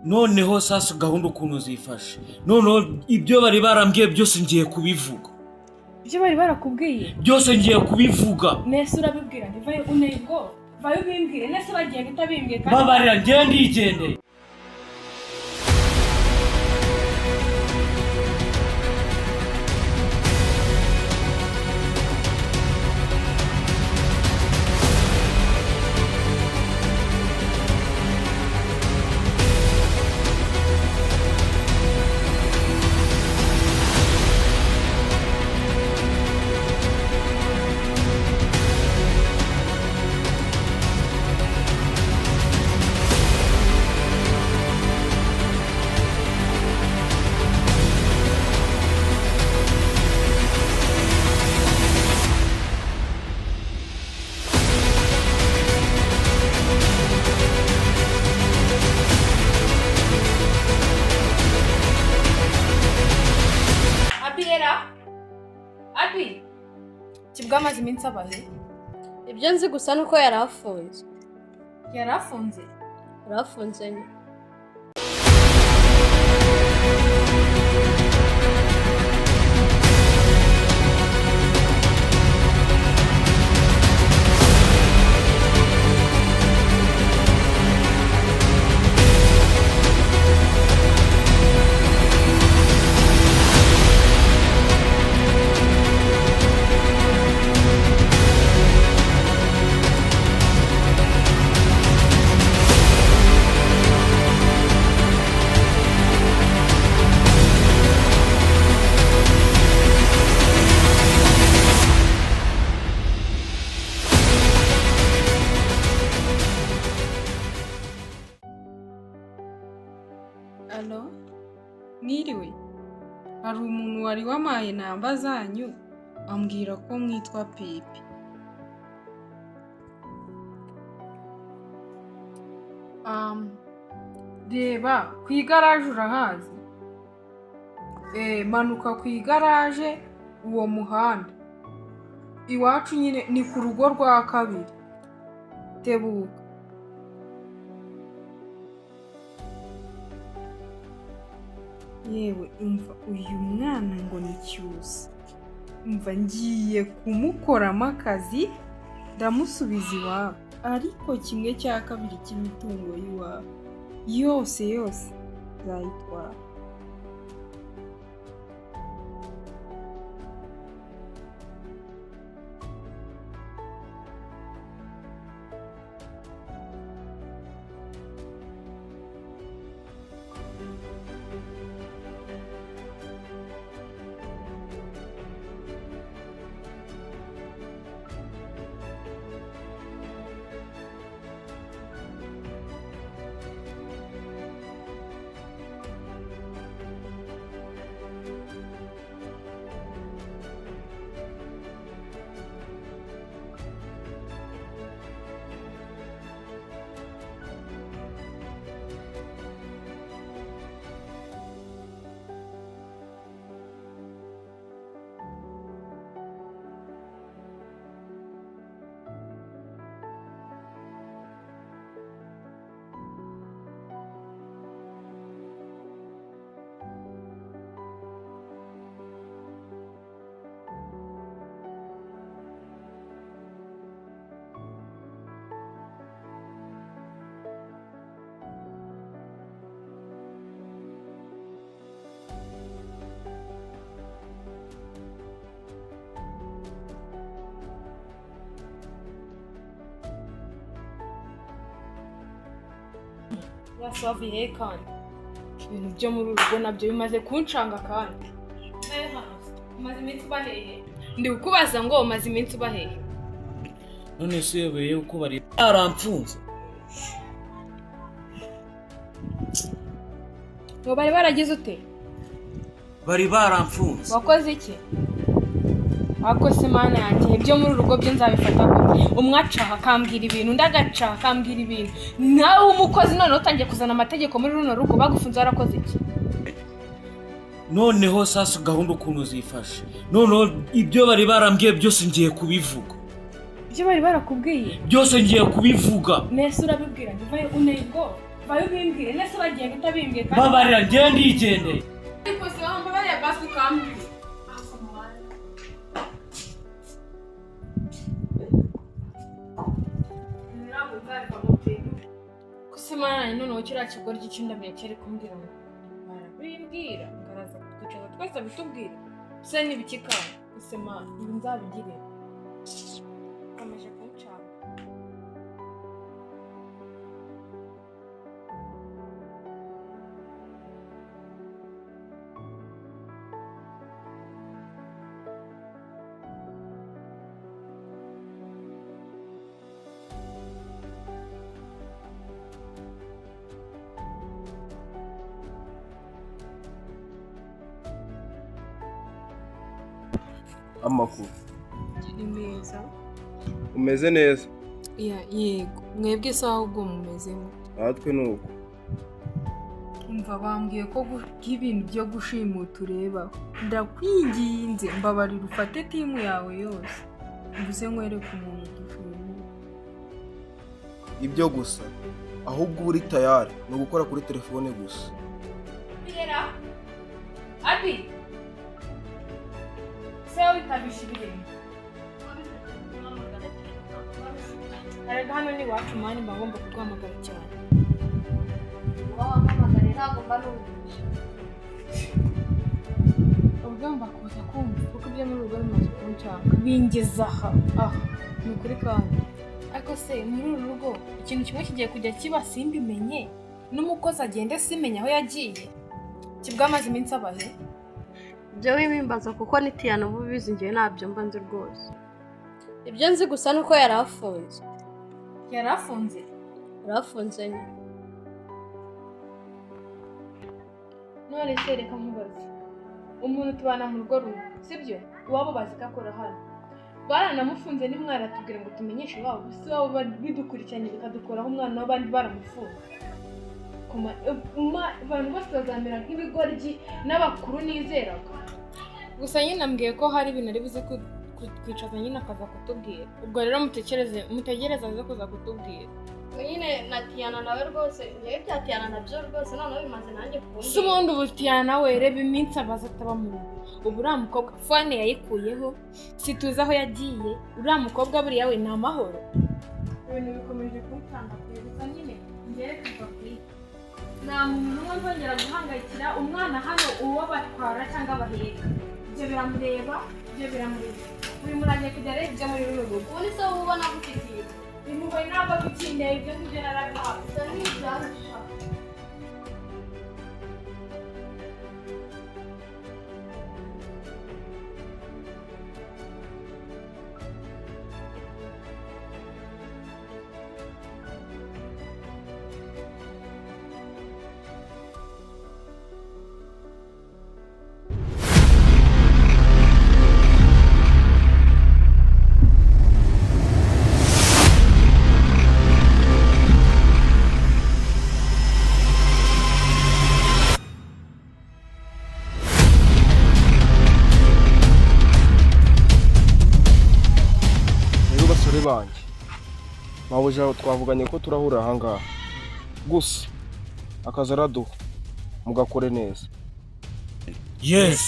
noneho sasa gahunda ukuntu zifashe noneho ibyo bari barambwiye byose ngiye kubivuga. Ibyo bari barakubwiye byose ngiye kubivuga. Nese urabibwira ndivaye unego vayo bimbwire nese bagiye bitabimbwiye kandi babarira ngiye ndigendeye. Abi kibwa amazi iminsi abahe ibyo nzi gusa nuko yarafunze nyine. Alo, mwiriwe. Hari umuntu wari wamaye namba zanyu ambwira ko mwitwa Pipi. Reba ku igaraje urahazi? Manuka ku igaraje uwo muhanda. Iwacu nyine ni ku rugo rwa kabiri. Tebuka. Yewe umva uyu mwana ngo ni CYUSA. Umva ngiye kumukoramo akazi ndamusubiza iwabo, ariko kimwe cya kabiri cy'imitungo y'iwabo yose zayitwara. Wasaviye kandi ibintu byo muri rugo nabyo bimaze kuncanga kandi umaze iminsi ubaheye ndi kukubaza ngo umaze iminsi ubaheye none se yebeye uko bari baramfunze ngo bari baragize ute bari baramfunze wakoze iki akose mana yanjye ibyo muri rugo byo nzabifata gute umwacaha akambwira ibintu ndagacaha akambwira ibintu nawe umukozi none utangiye kuzana amategeko muri runo rugo bagufunze warakoze iki noneho sasa gahunda ukuntu zifashe noneho ibyo bari barambwiye byose ngiye kubivuga. Ibyo bari barakubwiye byose ngiye kubivuga. Nese urabibwira ndivaye unego vayo bimbwire nese bagiye gutabimbwiye kandi babarira njye ndigendeye. ariko se wamba bariya basi ukambwira kusimana noneho kiriya kigoryi cy'indabyo cyari kumbwira ngo barabimbwira ngaraza kutwicaza twese bitubwire se n'ibiki kandi kusimana ibi nzabigire komeje kunshaka Amakuru ni meza. umeze neza? Yego, mwebwe se ahubwo mumezemo? Natwe nuko. Umva bambwiye ko ibintu byo gushimuta urebaho. Ndakwinginze mbabarira ufate timu yawe yose. Mvuze nkwereke umuntu dushimuta. Ibyo gusa ahubwo uri tayari no gukora kuri telefone gusa. Jumeirah Abi Sewe tabishirire Arega hano ni wacu mani bagomba kurwamagara cyane. wahamagare ntabwo mba numvise. Ugomba kuza kumva kuko ibyo muri rugo bimaze kunshaka bingeza aha ni ukuri kandi ariko se muri uru rugo ikintu kimwe kigiye kujya kiba simbimenye n'umukozi agende simenya aho yagiye kibwamaze iminsi abahe. Ibyo wibimbaza kuko nitiyana ubu bizi ngiye ntabyo mba nzi rwose. Ibyo nzi gusa nuko yarafunze. Yarafunze nyine. none se reka mubaze umuntu tubana mu rugo rumwe sibyo iwabo bazi ko akora hano baranamufunze nimwaratubwira ngo tumenyeshe iwabo si wabo bidukurikiranye bikadukoraho umwana w'abandi baramufunze abantu bose bazamera nk'ibigoryi n'abakuru nizeraga gusa nyine ambwiye ko hari ibintu ari buze kwicaza nyine akaza kutubwira ubwo rero mutegereza aze kuza kutubwira Nyine na Tiyana nawe rwose ngiye bya Tiyana nabyo rwose noneho bimaze nanjye kumbwira. si ubundi ubu Tiyana we reba iminsi abaza ataba mu rugo ubu uriya mukobwa fone yayikuyeho situzi aho yagiye uriya mukobwa buriya we ni amahoro ibintu bikomeje kumutanga gusa nyine ngere kuva kuri nta muntu n'umwe nzongera guhangayikira umwana hano uwo batwara cyangwa baheka ibyo biramureba buri muntu agiye kujya areba ibyo muri runo rugo Ubu ni se wowe ubona gutikiye. impuhwe ntabwo dukeneye ibyo ngibyo narabihawe Gusa ntibyarusha. Banjye mabuja twavuganye ko turahura aha ngaha gusa akazi araduha mugakore neza. Yes.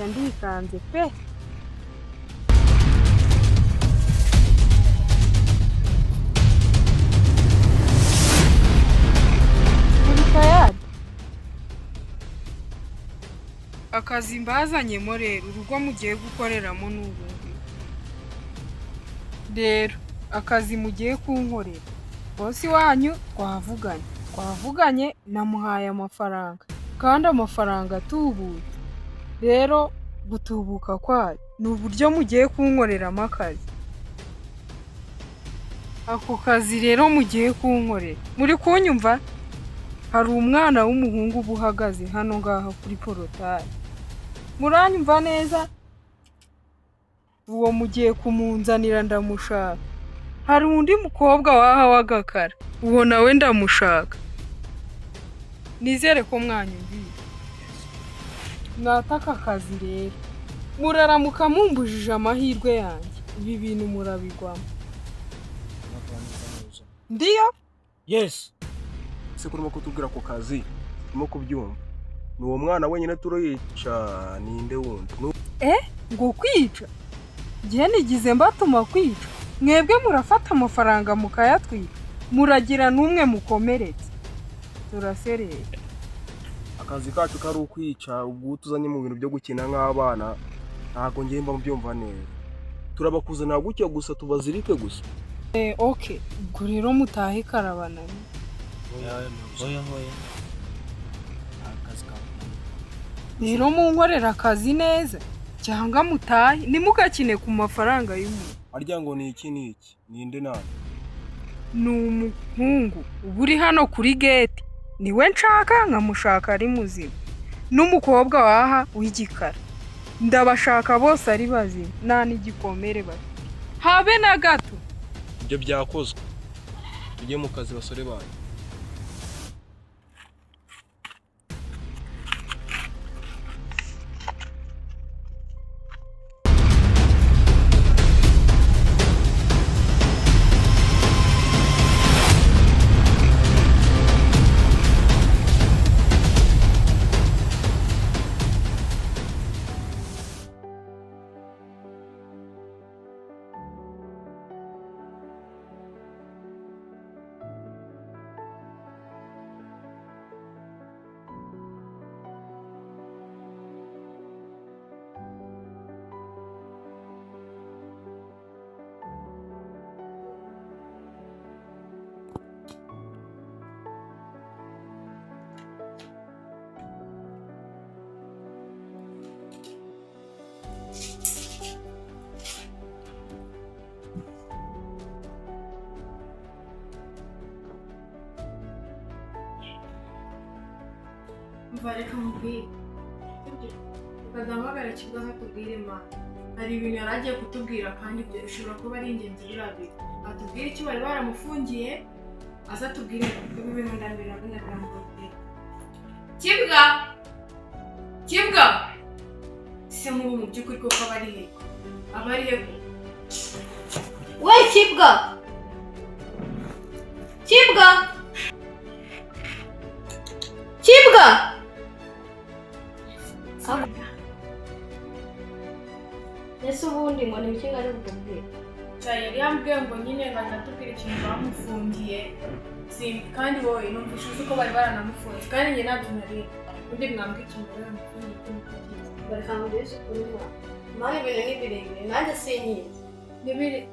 Ndikanze pe. Akazi mbazanyemo rero urugo mugiye gukoreramo n'ubundi. Rero akazi mugiye kunkorera bosi wanyu twavuganye namuhaye amafaranga kandi amafaranga atubutse. Rero gutubuka kwayo ni uburyo mugiye kunkoreramo akazi. Ako kazi rero mugiye kunkorera muri kunyumva, hari umwana w'umuhungu uba uhagaze hano ngaha kuri porotayi, muranyumva neza? uwo mugiye kumunzanira ndamushaka. Hari undi mukobwa waha w'agakara, uwo nawe ndamushaka. Nizere ko mwanyumviye. Mwataka akazi rero. Muraramuka mumbujije amahirwe yanjye. Ibi bintu murabigwamo. Ndiyo? Yes. Se kurimo kutubwira ko kazi urimo kubyumva. Ni uwo mwana wenyine turiyica ninde wundi? Ngo kwica? Gihe nigize mbatuma kwica. Mwebwe murafata amafaranga mukayatwika. Muragira n'umwe mukomeretse. Turasereye. Akazi kacu kari ukwica, ubwo tuzanye mu bintu byo gukina nk'abana. Ntago ngiye mba mbyumva neza. Turabakuzana gutyo gusa tubazirike gusa. Okay. Ubwo rero mutahe karabana. Oya. Akazi kawe. Rero munkorera akazi neza. Cyangwa mutahe nimugakine ku mafaranga y'umuntu. Arya ngo ni iki niki? Ninde nani? Ni umuhungu uri hano kuri gate. Niwe nshaka nkamushaka ari muzima. N'umukobwa waha w'igikara. Ndabashaka bose ari bazima. Nta n'igikomere bari. Habe na gato. Ibyo byakozwe. Tujye mu kazi basore bayo. Mvareka mubwire. Ukazamagara ikigo hatubwire ma. Hari ibintu yaragiye kutubwira kandi ibyo bishobora kuba ari ingenzi birabi. Atubwire icyo bari baramufungiye, aza tubwire ibi bintu ndambira n'abamubwira. Kibwa. Se mu byukuri koko abari he? Abari he? We Kibwa! Ese ubundi ngo ni iki ngari butubwire? Yari yambwiye ngo nyine ngatubwire ikintu bamufungiye. Kandi wowe numvise uko bari baranamufunze kandi njye nabyo nari. Undi mwambwe ikintu baramufungiye. Barakanguye kuri mwa. Mari ibintu ni birebire nanjye sinyizi. Nibiri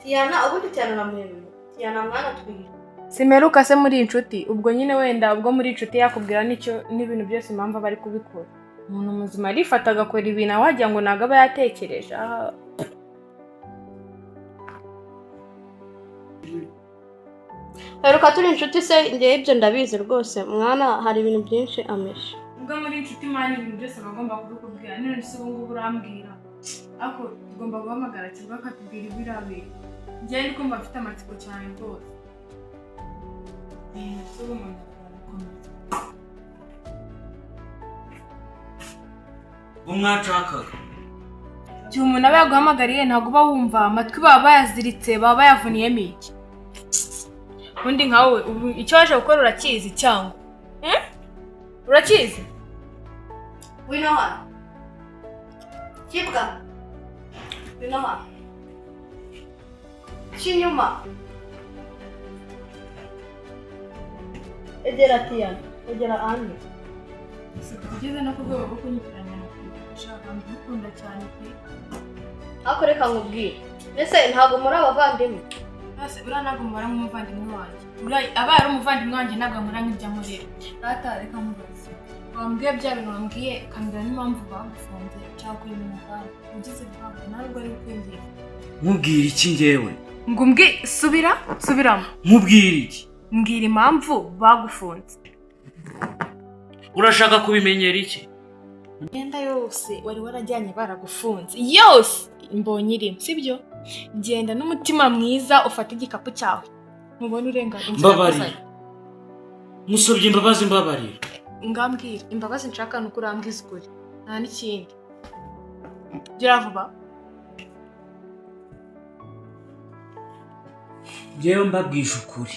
Tiana ubundi Tiana namwemeye. Tiana mwana twira. Simeruka se muri inshuti ubwo nyine wenda ubwo muri inshuti yakubwira n'ibintu byose impamvu bari kubikora. Umuntu muzima arifata agakora ibintu awagira ngo ntago aba yatekereje. Heruka turi inshuti se njye ibyo ndabizi rwose mwana hari ibintu byinshi amesha. Ubwo muri inshuti mani ibintu byose bagomba kubikubwira none se ubu ngubu urambwira. Ako tugomba guhamagara Kibwa akatubwira ibirabiri. Njye niko mbafite amatsiko cyane rwose. Umwacakaga. Igihe umuntu aba yaguhamagariye ntabwo uba wumva amatwi baba bayaziritse baba bayavuniyemo iki. Undi nkawe icyo waje gukora urakizi cyangwa? Urakizi? Wino hano. Kibwa. Wino hano. Chinyuma. Egera Tiana. Egera Anne. Ugeze no ku rwego rwo kunyitiranya no kwishaka ndakunda cyane pe. Ako reka nkubwire. Mbese ntabwo muri abavandimwe. Ase uranagumara nk'umuvandimwe wanjye. Abaye ari umuvandimwe wanjye ntabwo amura nk'ibya murera. Data reka mubaze. Wambwiye bya bintu wambwiye kambira n'impamvu bagufunze cyangwa kuri mu muganda. Ugize bwangu ntabwo ari kwinjira. Nkubwira iki ngewe? Ngo subiramo. Nkubwira iki? Mbwira impamvu bagufunze. Urashaka kubimenyera iki? imyenda yose wari warajyanye baragufunze yose mbonye irimo sibyo genda n'umutima mwiza ufate igikapu cyawe mubone urenga inzira mbabarira musabye imbabazi mbabarira ngambwira imbabazi nshaka nuko urambwiza ukuri nta n'ikindi gira vuba njyewe mbabwije ukuri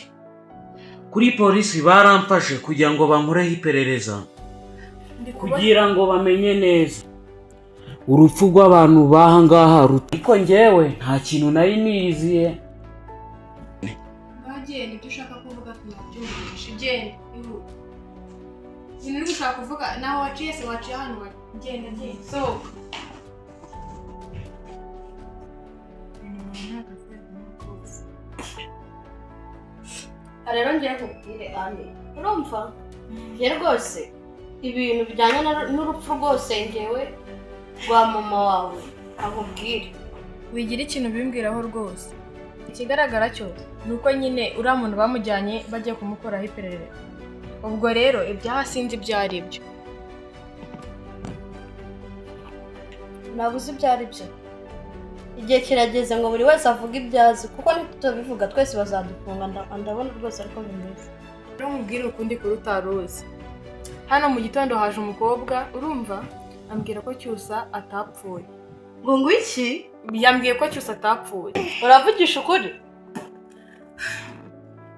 kuri polisi baramfashe kugira ngo bankoreho iperereza kugira ngo bamenye neza urupfu rw'abantu baha ngaha ariko njyewe nta kintu nari niyiziye. ngagenda ibyo ushaka kuvuga tunabyumvisha genda ihuta ibintu uri gushaka kuvuga naho waciye se waciye hano genda sohoka rero ngiye kubwire Ani urumva njye rwose ibintu bijyanye n'urupfu rwose ngewe rwa mama wawe akubwire wigira ikintu bimbwiraho rwose ikigaragara cyo ni uko nyine uriya muntu bamujyanye bagiye kumukoraho iperereza ubwo rero ibyaha sinzi ibyo ari byo nabuze ibyo ari byo igihe kirageze ngo buri wese avuge ibyo azi kuko ntitubivuga twese bazadufunga ndabona rwose ariko bimeze rero mubwire ukundi kuri utaruzi hano mu gitondo haje umukobwa urumva ambwira ko cyusa atapfuye ngo iki yambwiye ko cyusa atapfuye uravugisha ukuri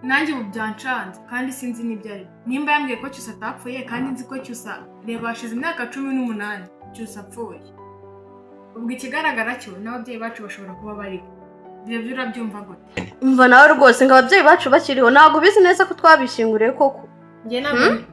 nanjye ubu byancanze kandi sinzi n'ibyo ari byo nimba yambwiye ko cyusa atapfuye kandi nzi ko cyusa reba hashize imyaka 18 cyusa apfuye ubwo ikigaragara cyo n'ababyeyi bacu bashobora kuba bariho ibyo byo urabyumva gute umva nawe rwose ngo ababyeyi bacu bakiriho ntabwo bizi neza ko twabishyinguriye koko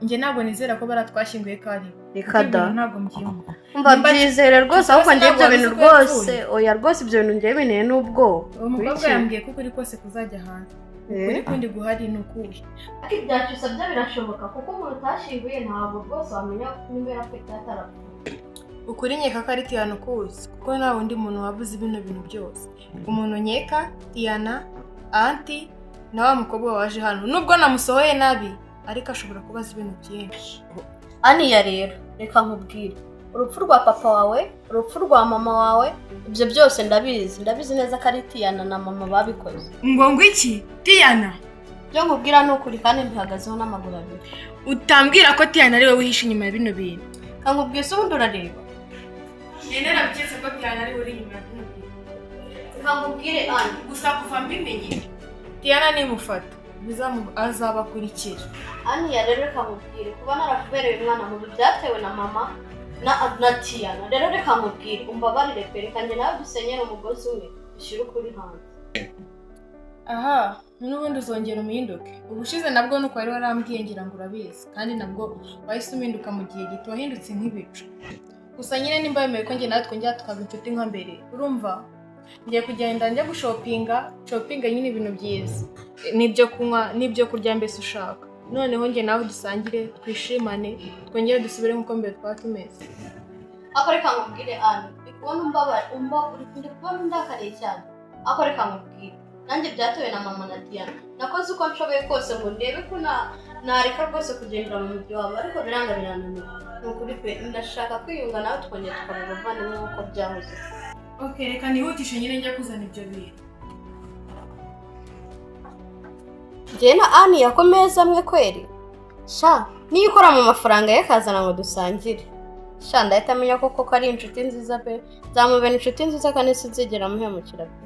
njye ntabwo nizera ko baratwashyinguye kari reka da ntabwo mbyumva umva byizere rwose ahubwo njye ibyo bintu rwose oya rwose ibyo bintu njye bineye n'ubwoba umukobwa yambwiye ko ukuri kose kuzajya hanze ukuri kundi guhari ni ukuhe ariko ibyacyusa byo birashoboka kuko umuntu utashyinguye ntabwo rwose wamenya niba yarapfuye cyangwa atarapfuye ukuri nkeka ko ari Tiana ukuzi kuko nta wundi muntu wabuze bino bintu byose umuntu nkeka Tiana anti na wa mukobwa waje hano nubwo namusohoye nabi ariko ashobora kubaza ibintu byinshi. Aniya rero reka nkubwire urupfu rwa papa wawe urupfu rwa mama wawe ibyo byose ndabizi neza ko ari Tiana na mama babikoze. ngo iki Tiana byo nkubwira ni ukuri kandi ntihagazeho n'amaguru abiri. utambwira ko Tiana ari we wihishe inyuma ya bino bintu kankubwiye se ubundi urareba nene nabiketse ko Tiana ari we uri inyuma ya bino bintu kankubwire Ani gusa kuva mbimenye Tiana nimufata azabakurikira. Aniya rero reka nkubwire kuba narakubereye umwana mubi byatewe na mama na Tiana rero reka nkubwire umbabarire kwereka njye nawe dusenyera umugozi umwe ushyire ukuri hanze. aha n'ubundi uzongera umuhinduke ubushize nabwo nuko wari warambwiye ngira ngo urabizi kandi nabwo wahise uminduka mu gihe gito wahindutse nk'ibicu gusa nyine nimba wemeye ko njye nawe twongera tukaba inshuti nka mbere urumva ngiye kugenda njya shoppinga nyine ibintu byiza n'ibyo kunywa n'ibyo kurya mbese ushaka noneho njye nawe dusangire twishimane twongere dusubire nk'uko mbere twaba tumeze. ako reka nkubwire Ani uri kubona ndakariye cyane ako reka nkubwire nanjye byatewe na mama na Tiana nakoze uko nshoboye kose ngo ndebe ko nareka rwose kugendera mu mujyi wabo ariko biranga birananira ni ukuri pe ndashaka kwiyunga nawe tukongera tukaba abavandimwe nk'uko byahoze. Okay, reka nihutishe nyine njya kuzana ibyo bintu. Njye na Ani yakomeza amwe kweri sha niyo ukora mu mafaranga ye kazana ngo dusangire sha ndahita amenya koko ko ari inshuti nziza pe zamubera inshuti nziza kandi sinzigera amuhemukira pe.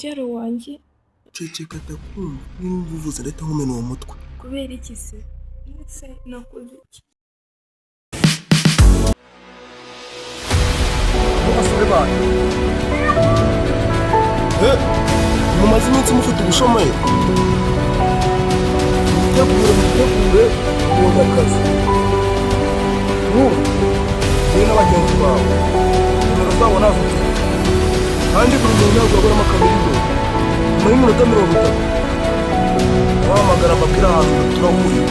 mubyaro wanjye. ceceka ndakumva niba uvuze leta nkumena uwo mutwe. Kubera iki se? Ese nakoze iki? Mubasore banyu mumaze iminsi mufite ubushomeri, mutegure ubonye akazi. Wowe n'abagenzi bawe nimero zabo nazo ufite, kandi buri muntu ntabwo yaburamo akamirimo nyuma y'iminota 30 wahamagara amabwira ahantu turahurira.